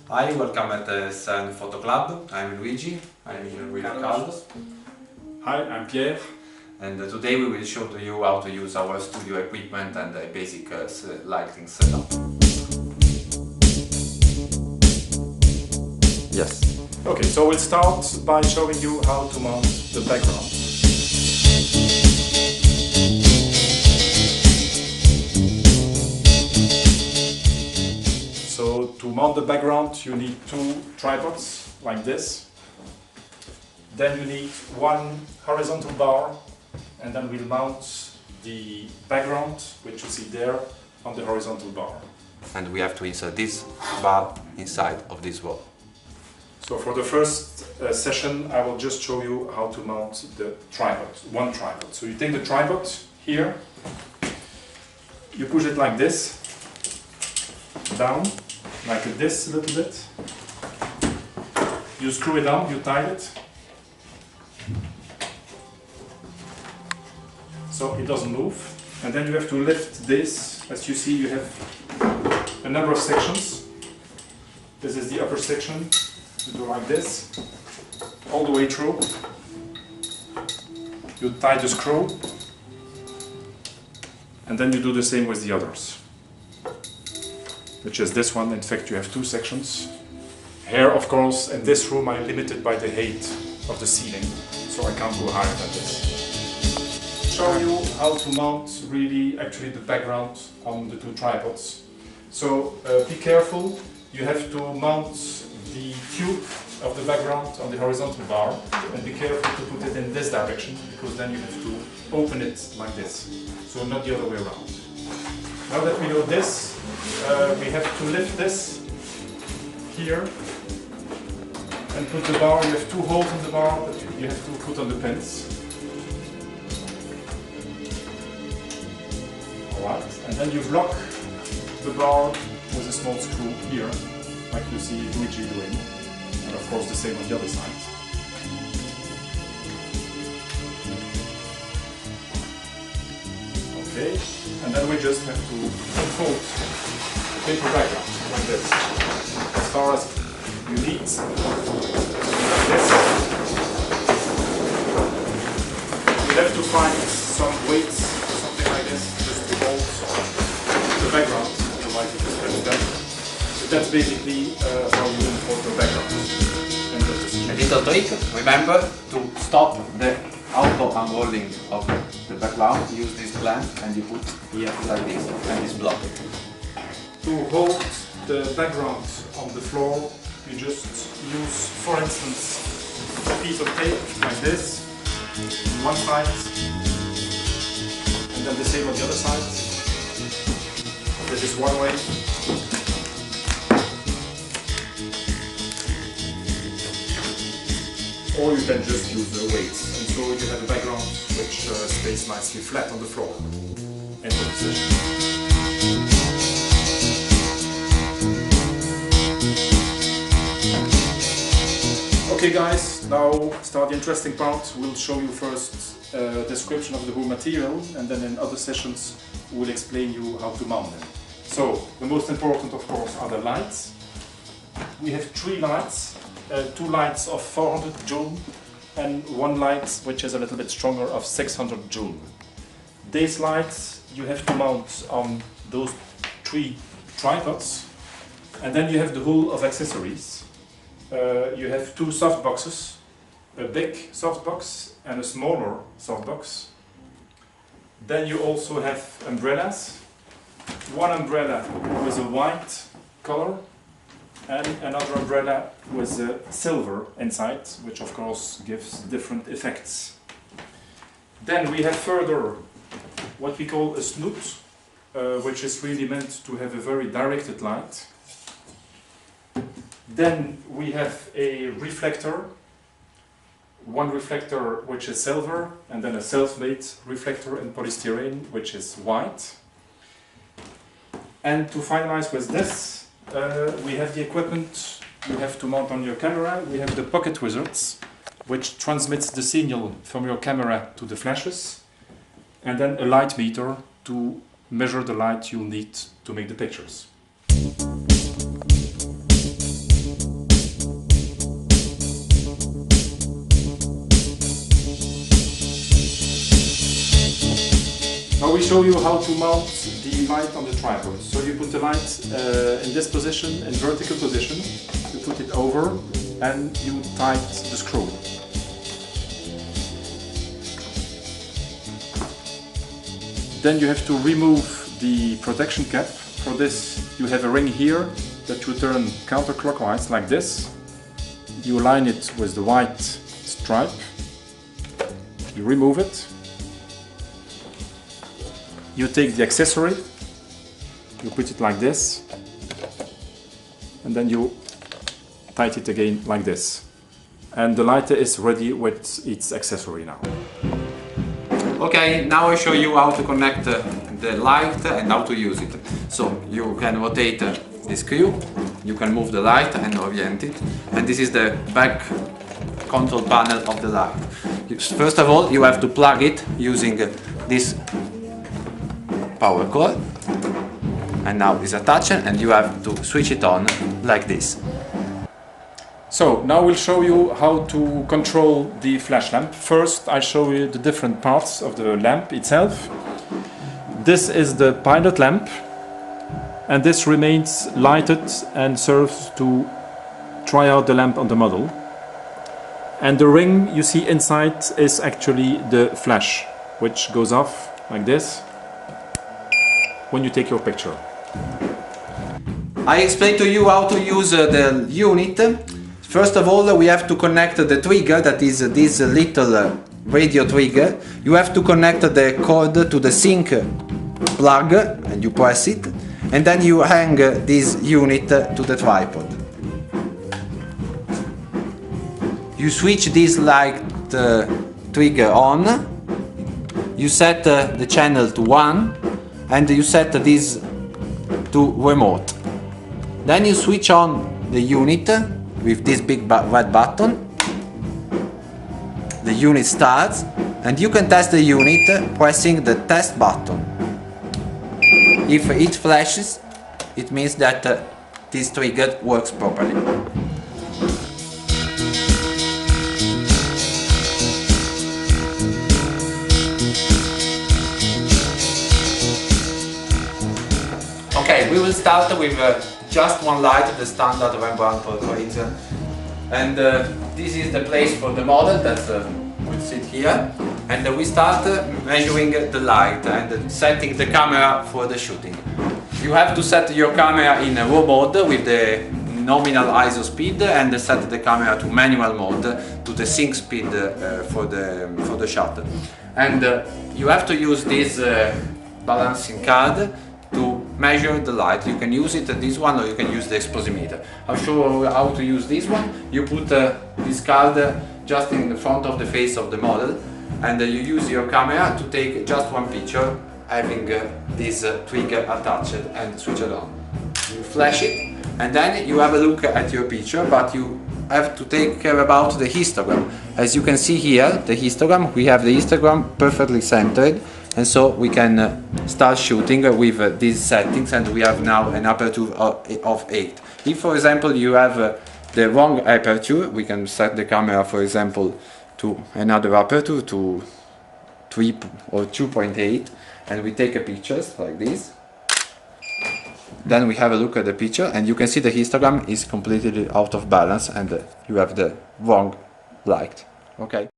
Hi, welcome at the CERN Photo Club. I'm Luigi. I'm here with Carlos. Hi, I'm Pierre. And today we will show to you how to use our studio equipment and a basic lighting setup. Yes. Okay, so we'll start by showing you how to mount the background. So to mount the background you need two tripods like this. Then you need one horizontal bar, and then we'll mount the background, which you see there, on the horizontal bar. And we have to insert this bar inside of this wall. So for the first session I will just show you how to mount the tripod, one tripod. So you take the tripod here, you push it like this, down, like this a little bit. You screw it down, you tighten it, so it doesn't move. And then you have to lift this. As you see, you have a number of sections. This is the upper section. You do like this, all the way through. You tie the screw, and then you do the same with the others, which is this one. In fact, you have two sections. Here, of course, in this room I'm limited by the height of the ceiling, so I can't go higher than this. Show you how to mount really actually the background on the two tripods. So be careful, you have to mount the tube of the background on the horizontal bar, and be careful to put it in this direction, because then you have to open it like this, so not the other way around. Now that we know this, we have to lift this here and put the bar. You have two holes in the bar that you have to put on the pins. Alright, and then you block the bar with a small screw here, like you see Luigi doing, and of course the same on the other side. Okay, and then we just have to unfold the paper background like this, as far as you need, like this. You have to find some weights, something like this, just to hold the background, otherwise it is very dead. That's basically how you import the background. A little trick, remember to stop the auto unrolling of the background. Use this clamp and you put here like this, and it's blocked. To hold the background on the floor, you just use, for instance, a piece of tape like this on one side, and then the same on the other side. This is one way. Or you can just use the weights, and so you have a background which stays nicely flat on the floor. End of position. Okay guys, now start the interesting part. We'll show you first a description of the whole material, and then in other sessions we'll explain you how to mount them. So, the most important of course are the lights. We have three lights. Two lights of 400 joule and one light which is a little bit stronger of 600 joule. These lights you have to mount on those three tripods, and then you have the whole of accessories. You have two soft boxes, a big soft box and a smaller soft box. Then you also have umbrellas, one umbrella with a white color and another umbrella with silver inside, which of course gives different effects. Then we have further what we call a snoot, which is really meant to have a very directed light. Then we have a reflector, one reflector which is silver, and then a self-made reflector in polystyrene which is white. And to finalize with this, we have the equipment you have to mount on your camera. We have the pocket wizards, which transmits the signal from your camera to the flashes, and then a light meter to measure the light you'll need to make the pictures. will show you how to mount the light on the tripod. So you put the light in this position, in vertical position, you put it over and you tight the screw. Then you have to remove the protection cap. For this you have a ring here that you turn counterclockwise like this. You align it with the white stripe. You remove it. You take the accessory, you put it like this, and then you tight it again like this. And the lighter is ready with its accessory now. Okay, now I show you how to connect the light and how to use it. So you can rotate the screw, you can move the light and orient it, and this is the back control panel of the light. First of all, you have to plug it using this power cord, and now it's attached and you have to switch it on like this. So now we'll show you how to control the flash lamp. First I show you the different parts of the lamp itself. This is the pilot lamp, and this remains lighted and serves to try out the lamp on the model. And the ring you see inside is actually the flash, which goes off like this when you take your picture. I explained to you how to use the unit. First of all, we have to connect the trigger, that is this little radio trigger. You have to connect the cord to the sync plug and you press it, and then you hang this unit to the tripod. You switch this light trigger on, you set the channel to 1, and you set this to remote. Then you switch on the unit with this big red button. The unit starts, and you can test the unit pressing the test button. If it flashes, it means that this trigger works properly. Okay, we will start with just one light, the standard Rembrandt portrait, and this is the place for the model that will sit here, and we start measuring the light and setting the camera for the shooting. You have to set your camera in a RAW mode with the nominal ISO speed, and set the camera to manual mode to the sync speed for the shutter. And you have to use this balancing card to measure the light. You can use it this one, or you can use the exposimeter. I'll show you how to use this one. You put this card just in the front of the face of the model, and you use your camera to take just one picture, having this trigger attached and switch it on. You flash it, and then you have a look at your picture, but you have to take care about the histogram. As you can see here, the histogram, we have the histogram perfectly centered, and so we can start shooting with these settings, and we have now an aperture of 8. If, for example, you have the wrong aperture, we can set the camera, for example, to another aperture, to 3 or 2.8, and we take a picture like this. Then we have a look at the picture, and you can see the histogram is completely out of balance, and you have the wrong light. Okay.